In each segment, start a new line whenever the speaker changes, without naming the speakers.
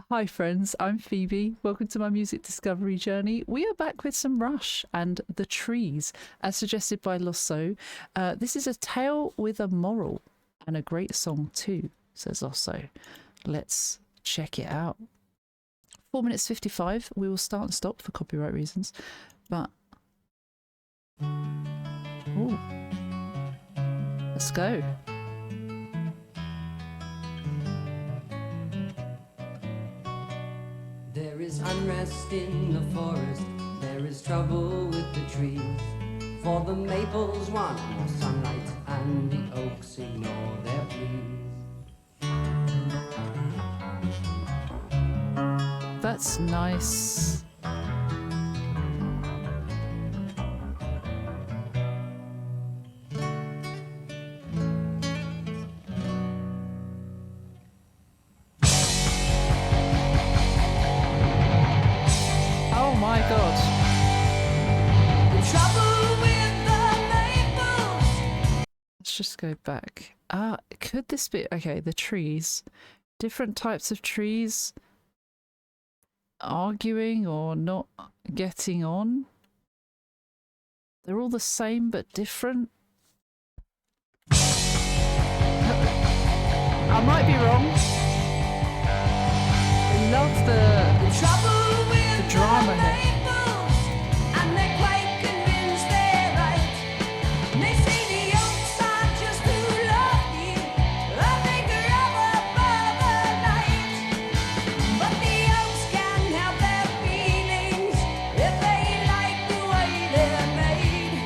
Hi friends, I'm Phoebe. Welcome to my music discovery journey. We are back with some Rush and The Trees, as suggested by Losso. This is a tale with a moral and a great song too, says Losso. Let's check it out. 4 minutes 55. We will start and stop for copyright reasons, but ooh, let's go.
There is unrest in the forest, there is trouble with the trees. For the maples want more sunlight and the oaks ignore their pleas.
That's nice. Oh my god.
The trouble with the maples.
Let's just go back. Could this be okay? The trees, different types of trees arguing or not getting on. They're all the same but different. I might be wrong. I love the
Trouble with
the drama
the
here.
maples, and they're quite convinced they're right. They say the oaks are just too lofty, they could up above the night. But the oaks can have their feelings if they like the way they're made.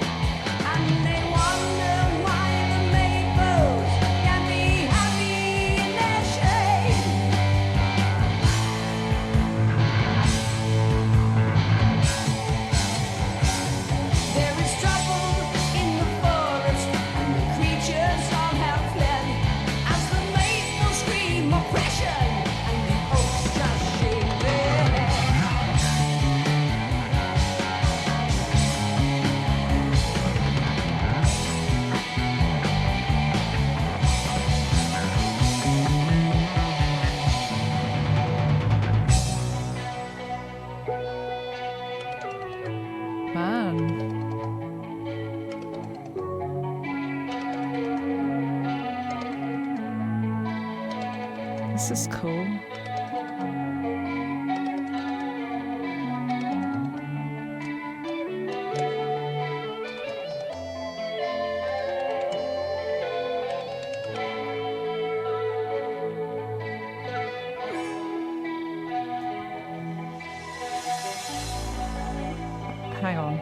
And they wonder why the maples can be happy in their shade. There is trouble in the forest, and the creatures all have fled. As the maples scream oppression, and the oaks just shake their heads.
Man. This is cool. Hang on.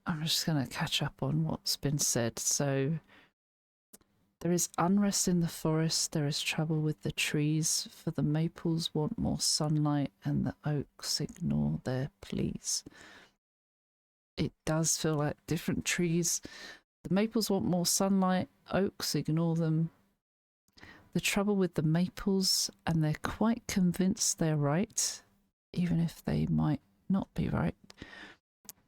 I'm just gonna catch up on what's been said. So there is unrest in the forest, there is trouble with the trees, for the maples want more sunlight and the oaks ignore their pleas. It does feel like different trees. The maples want more sunlight, oaks ignore them. The trouble with the maples, and they're quite convinced they're right, even if they might not be right.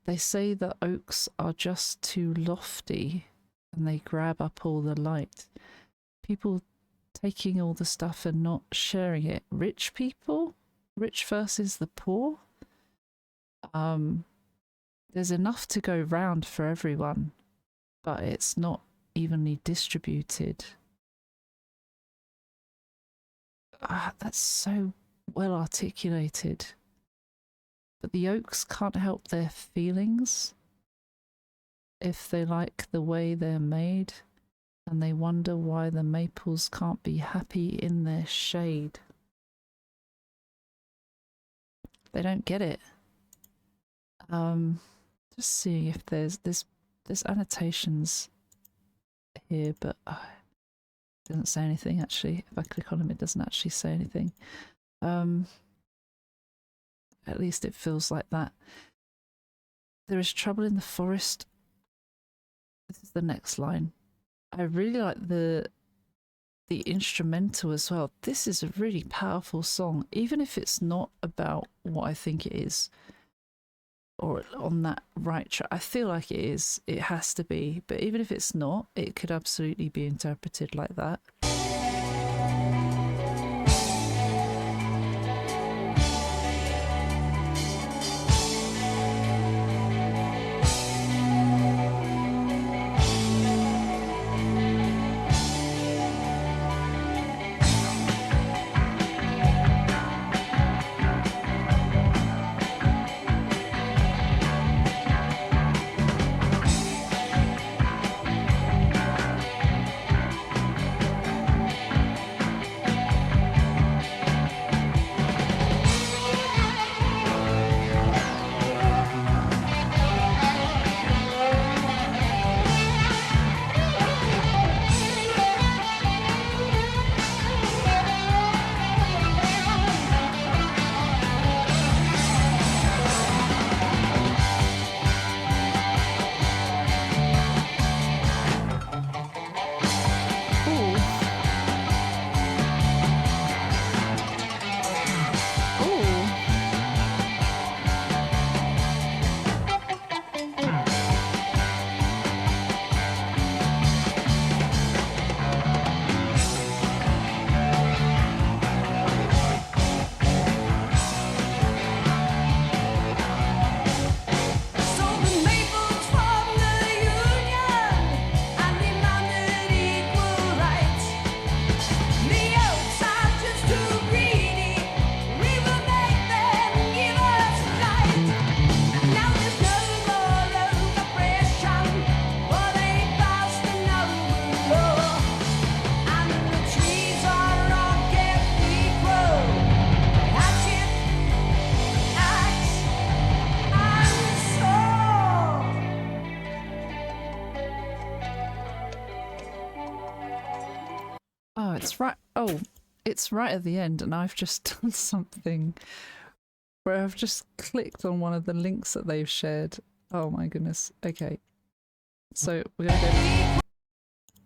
They say the oaks are just too lofty and they grab up all the light. People taking all the stuff and not sharing it. Rich people? Rich versus the poor? There's enough to go round for everyone, but it's not evenly distributed. That's so well articulated. But the oaks can't help their feelings if they like the way they're made, and they wonder why the maples can't be happy in their shade. They don't get it. Just seeing if there's annotations here, but it doesn't say anything actually. If I click on them, it doesn't actually say anything. At least it feels like that. There is trouble in the forest. This is the next line. I really like the instrumental as well. This is a really powerful song, even if it's not about what I think it is, or on that right track. I feel like it is. It has to be. But even if it's not, it could absolutely be interpreted like that. Oh, it's right. Oh, it's right at the end, and I've just done something where I've just clicked on one of the links that they've shared. Oh my goodness. Okay. So we're going to go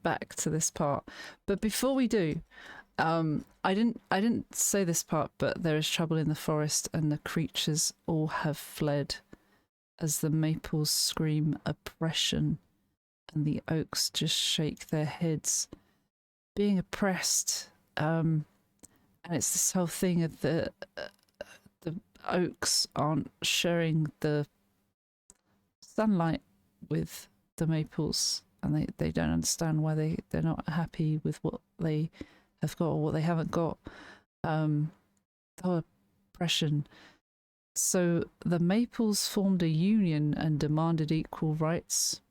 back to this part. But before we do, I didn't say this part, but there is trouble in the forest and the creatures all have fled as the maples scream oppression and the oaks just shake their heads being oppressed. And it's this whole thing of the oaks aren't sharing the sunlight with the maples, and they don't understand why they're not happy with what they have got or what they haven't got. The whole oppression. So the maples formed a union and demanded equal rights.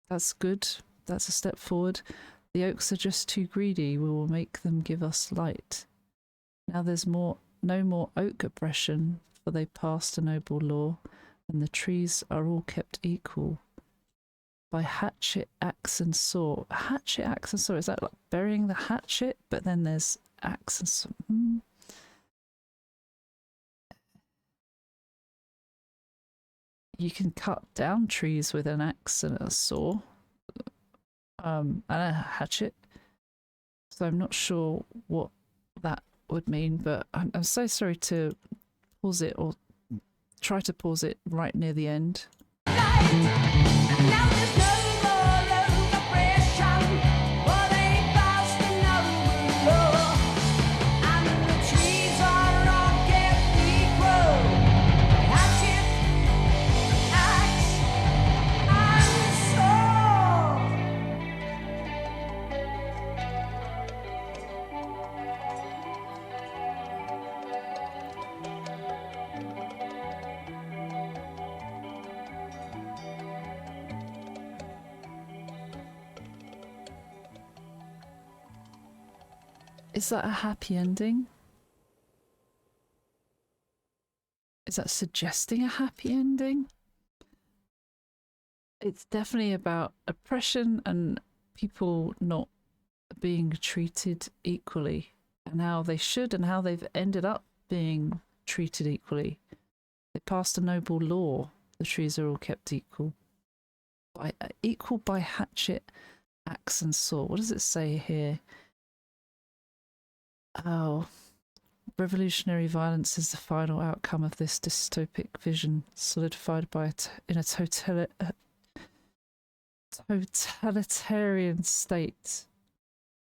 That's good. That's a step forward. The oaks are just too greedy. We will make them give us light. Now there's no more oak oppression, for they passed a noble law, and the trees are all kept equal by hatchet, axe, and saw. Hatchet, axe, and saw. Is that like burying the hatchet? But then there's axe and saw. You can cut down trees with an axe and a saw, and a hatchet. So I'm not sure what that would mean, but I'm so sorry to pause it or try to pause it right near the end. Is that a happy ending? Is that suggesting a happy ending? It's definitely about oppression and people not being treated equally, and how they should and how they've ended up being treated equally. They passed a noble law. The trees are all kept equal by hatchet, axe, and saw. What does it say here? Oh, revolutionary violence is the final outcome of this dystopic vision, solidified in a totalitarian state.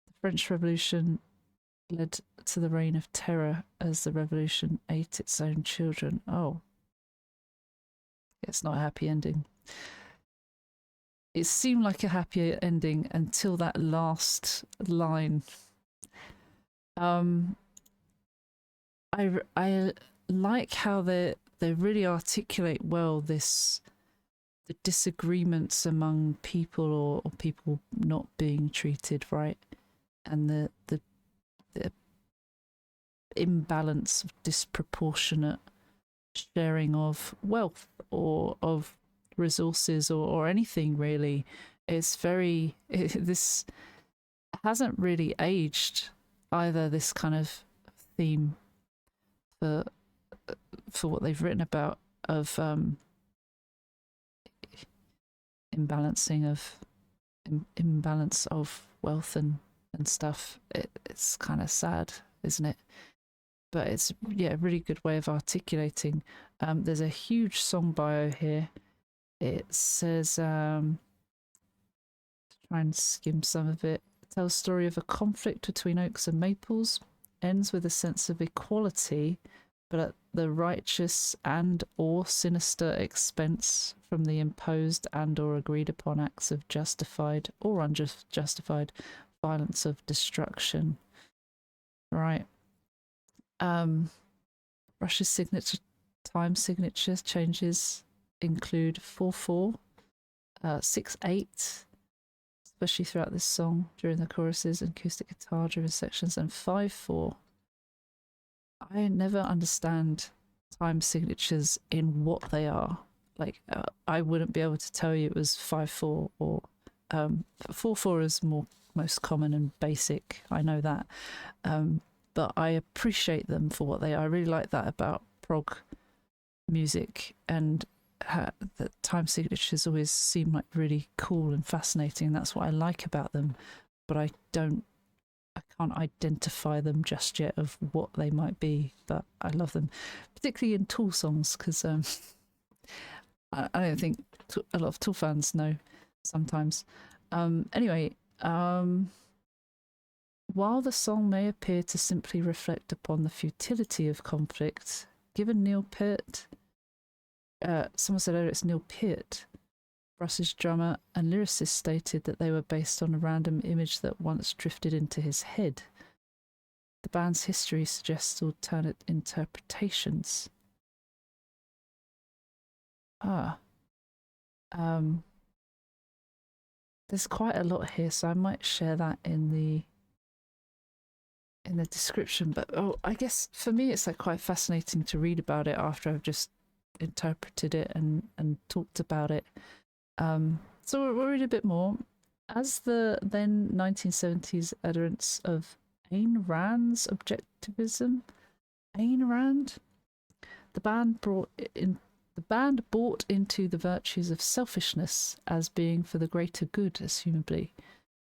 The French Revolution led to the reign of terror as the revolution ate its own children. Oh, it's not a happy ending. It seemed like a happy ending until that last line. I like how they really articulate well the disagreements among people or people not being treated right, and the imbalance of disproportionate sharing of wealth or of resources or anything really. It's this hasn't really aged either, this kind of theme for what they've written about of imbalance of wealth and stuff. It's kind of sad, isn't it? But it's a really good way of articulating. There's a huge song bio here. It says, try and skim some of it. It tells a story of a conflict between oaks and maples, ends with a sense of equality, but at the righteous and or sinister expense from the imposed and or agreed upon acts of justified or unjustified violence of destruction. Right. Rush's time signature changes include 4/4, 6/8, especially throughout this song during the choruses and acoustic guitar driven sections, and 5/4. I never understand time signatures in what they are. Like, I wouldn't be able to tell you it was 5/4 or 4/4 is most common and basic. I know that. But I appreciate them for what they are. I really like that about prog music, and the time signatures always seem like really cool and fascinating. That's what I like about them, but I can't identify them just yet of what they might be, but I love them, particularly in Tool songs, because I don't think a lot of Tool fans know sometimes. Anyway, while the song may appear to simply reflect upon the futility of conflict, given Neil Peart, someone said earlier it's Neil Peart, Russ's drummer and lyricist, stated that they were based on a random image that once drifted into his head. The band's history suggests alternate interpretations. There's quite a lot here, so I might share that in the description. But I guess for me it's like quite fascinating to read about it after I've just interpreted it and talked about it. So we'll read a bit more. As the then 1970s adherents of Ayn Rand's objectivism, Ayn Rand, the band bought into the virtues of selfishness as being for the greater good, assumably.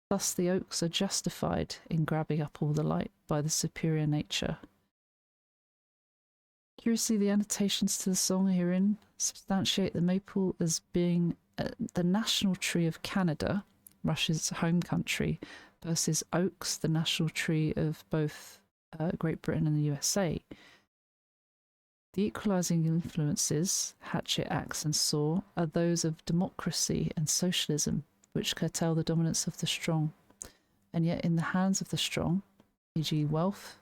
Thus the oaks are justified in grabbing up all the light by the superior nature. Curiously, the annotations to the song herein substantiate the maple as being the national tree of Canada, Russia's home country, versus oaks, the national tree of both Great Britain and the USA. The equalising influences, hatchet, axe and saw, are those of democracy and socialism, which curtail the dominance of the strong. And yet in the hands of the strong, e.g. wealth,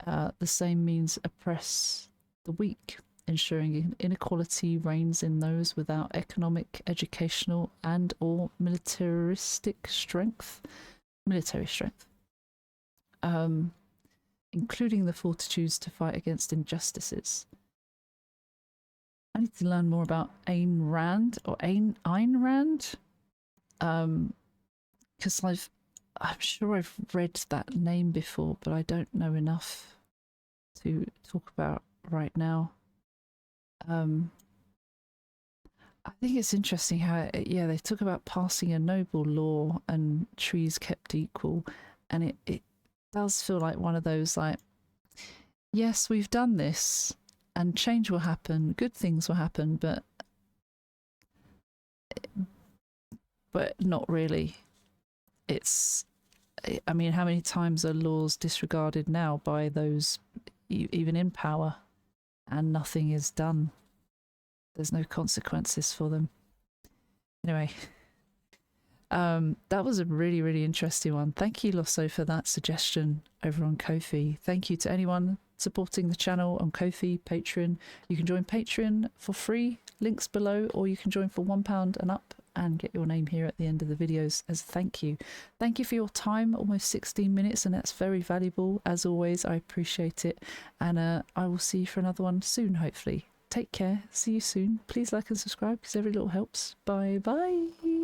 the same means oppress the weak, ensuring inequality reigns in those without economic, educational and or military strength, including the fortitudes to fight against injustices. I need to learn more about Ayn Rand or Ayn Rand, because I'm sure I've read that name before, but I don't know enough to talk about right now. I think it's interesting how, yeah, they talk about passing a noble law and trees kept equal. And it does feel like one of those, like, yes, we've done this and change will happen, good things will happen, but not really. It's, I mean, how many times are laws disregarded now by those even in power and nothing is done? There's no consequences for them. Anyway, that was a really, really interesting one. Thank you, Losso, for that suggestion over on Ko-fi. Thank you to anyone supporting the channel on Ko-fi, Patreon. You can join Patreon for free, links below, or you can join for £1 and up and get your name here at the end of the videos as a thank you. Thank you for your time, almost 16 minutes, and that's very valuable. As always, I appreciate it. And I will see you for another one soon, hopefully. Take care. See you soon. Please like and subscribe because every little helps. Bye bye.